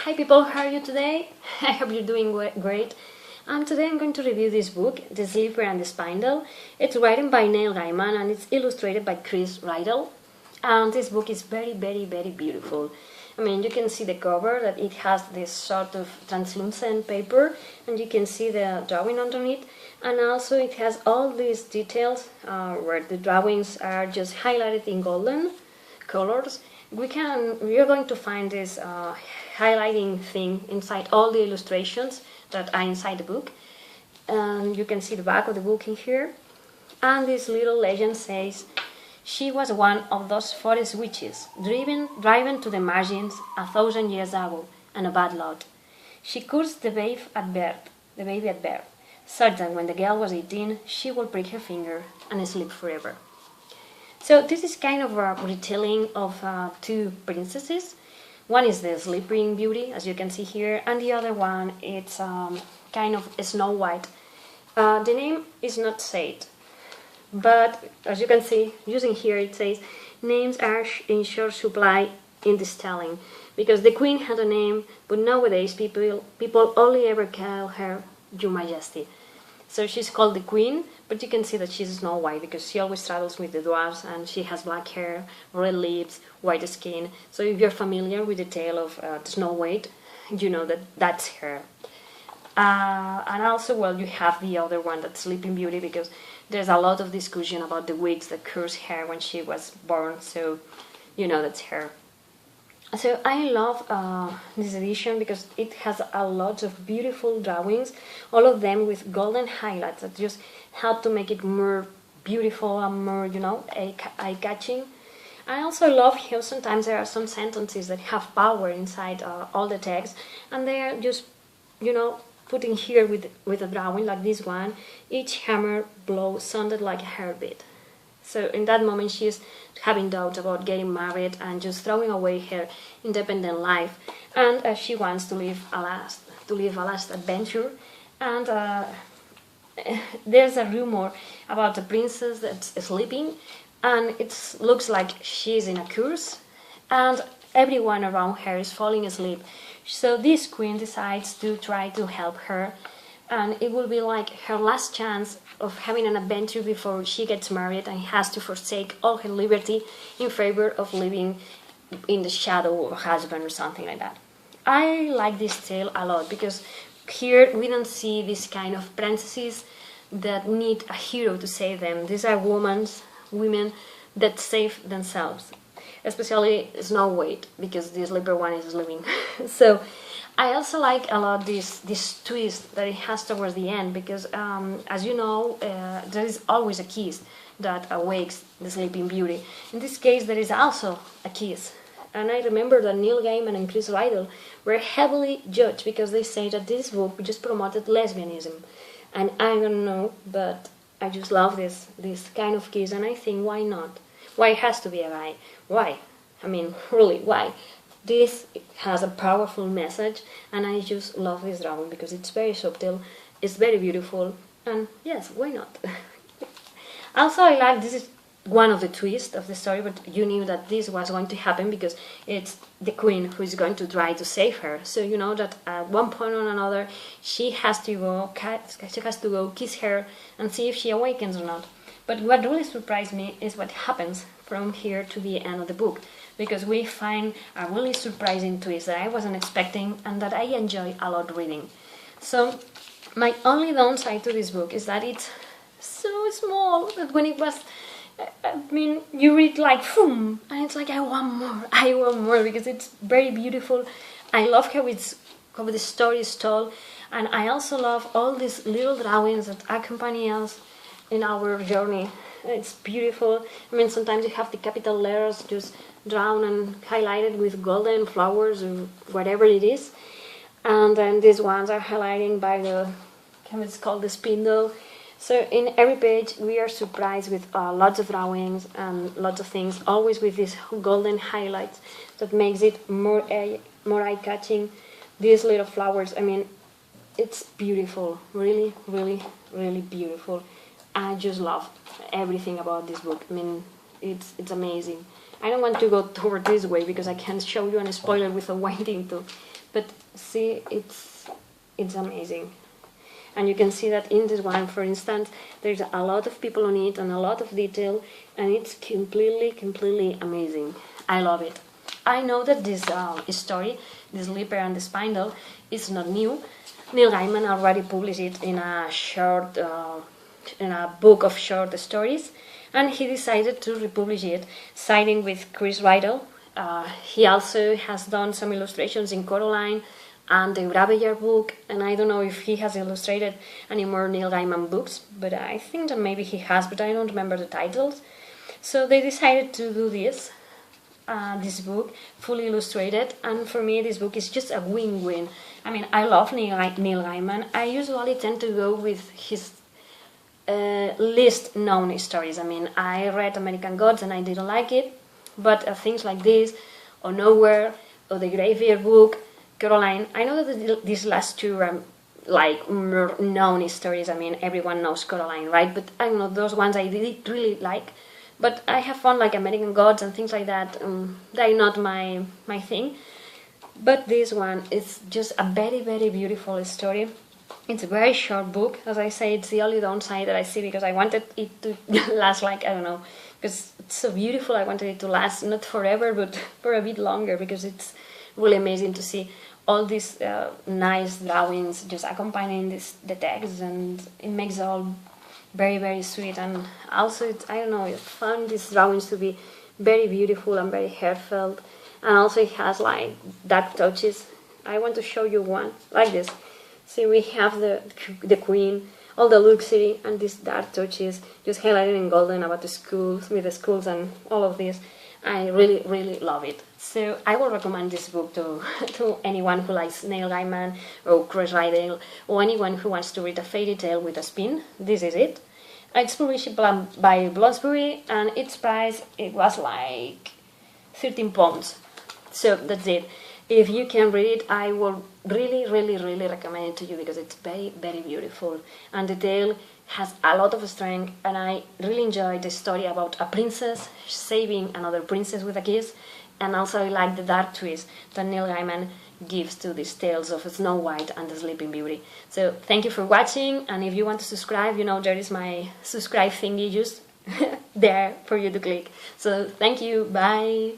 Hi people, how are you today? I hope you're doing great. Today I'm going to review this book, The Sleeper and the Spindle. It's written by Neil Gaiman and it's illustrated by Chris Riddle. And this book is very beautiful. I mean, you can see the cover that it has this sort of translucent paper and you can see the drawing underneath. And also it has all these details where the drawings are just highlighted in golden colors. You're going to find this highlighting thing inside all the illustrations that are inside the book. And you can see the back of the book in here. And this little legend says, she was one of those forest witches, driven to the margins 1,000 years ago, and a bad lot. She cursed the baby at birth, certain when the girl was 18, she would break her finger and sleep forever. So this is kind of a retelling of two princesses. One is the Sleeping Beauty, as you can see here, and the other one it's kind of Snow White. The name is not said, but as you can see, using here it says, names are in short supply in this telling, because the queen had a name, but nowadays people only ever call her Your Majesty. So she's called the queen, but you can see that she's Snow White because she always travels with the dwarves and she has black hair, red lips, white skin. So if you're familiar with the tale of Snow White, you know that that's her. And also, well, you have the other one, that's Sleeping Beauty, because there's a lot of discussion about the wigs that cursed her when she was born, so you know that's her. So I love this edition because it has a lot of beautiful drawings, all of them with golden highlights that just help to make it more beautiful and more, you know, eye-catching. I also love how sometimes there are some sentences that have power inside all the text, and they are just, you know, putting here with a drawing like this one. Each hammer blow sounded like a heartbeat. So in that moment she's having doubts about getting married and just throwing away her independent life, and she wants to live a last adventure. And there's a rumor about a princess that's sleeping, and it looks like she's in a curse, and everyone around her is falling asleep. So this queen decides to try to help her, and it will be like her last chance of having an adventure before she gets married and has to forsake all her liberty in favor of living in the shadow of a husband or something like that. I like this tale a lot because here we don't see this kind of princesses that need a hero to save them. These are women that save themselves, especially Snow White, because the sleeper one is sleeping. So I also like a lot this twist that it has towards the end, because as you know, there is always a kiss that awakes the Sleeping Beauty. In this case, there is also a kiss. And I remember that Neil Gaiman and Chris Riddle were heavily judged because they say that this book just promoted lesbianism. And I don't know, but I just love this kind of kiss, and I think, why not? Why it has to be a guy? Why? I mean, really, why? This has a powerful message, and I just love this drawing because it's very subtle, it's very beautiful, and yes, why not? Also, I like this is one of the twists of the story, but you knew that this was going to happen because it's the queen who is going to try to save her. So you know that at one point or another she has to go kiss her and see if she awakens or not. But what really surprised me is what happens from here to the end of the book, because we find a really surprising twist that I wasn't expecting and that I enjoy a lot reading. So my only downside to this book is that it's so small that when it was, I mean, you read like, boom, and it's like, I want more, because it's very beautiful. I love how the story is told, and I also love all these little drawings that accompany us in our journey. It's beautiful. I mean, sometimes you have the capital letters just drawn and highlighted with golden flowers or whatever it is, and then these ones are highlighting by it's called the Spindle. So in every page we are surprised with lots of drawings and lots of things, always with these golden highlights that makes it more eye-catching. These little flowers, I mean, it's beautiful, really beautiful. I just love everything about this book. I mean, it's amazing. I don't want to go toward this way because I can't show you a spoiler without wanting but see, it's amazing. And you can see that in this one, for instance, there's a lot of people on it and a lot of detail, and it's completely amazing. I love it. I know that this story, The Sleeper and the Spindle, is not new. Neil Gaiman already published it in a book of short stories, and he decided to republish it, siding with Chris Riddle. He also has done some illustrations in Coraline and the Graveyard book, and I don't know if he has illustrated any more Neil Gaiman books, but I think that maybe he has, but I don't remember the titles. So they decided to do this book, fully illustrated, and for me this book is just a win-win. I mean, I love Neil Gaiman. I usually tend to go with his least known stories. I mean, I read American Gods and I didn't like it, but things like this, or Nowhere, or the Graveyard book, Coraline, I know that these last two are like more known stories. I mean, everyone knows Coraline, right? But I don't know, those ones I really like. But I have found like American Gods and things like that, they're not my thing. But this one is just a very beautiful story. It's a very short book. As I say, it's the only downside that I see, because I wanted it to last like, I don't know, because it's so beautiful. I wanted it to last not forever, but for a bit longer, because it's really amazing to see all these nice drawings just accompanying the text, and it makes it all very sweet. And also, I don't know, I found these drawings to be very beautiful and very heartfelt. And also it has like dark touches. I want to show you one like this. See, we have the Queen, all the luxury, and these dark touches just highlighted in golden about the schools, with the schools and all of this. I really love it. So I will recommend this book to anyone who likes Neil Gaiman or Chris Riddle, or anyone who wants to read a fairy tale with a spin. This is it. It's published by Bloomsbury, and its price, it was like £13. So that's it. If you can read it, I will really recommend it to you, because it's very beautiful, and the tale has a lot of strength, and I really enjoyed the story about a princess saving another princess with a kiss. And also I like the dark twist that Neil Gaiman gives to these tales of Snow White and the Sleeping Beauty. So thank you for watching, and if you want to subscribe, you know, there is my subscribe thingy just there for you to click. So thank you, bye!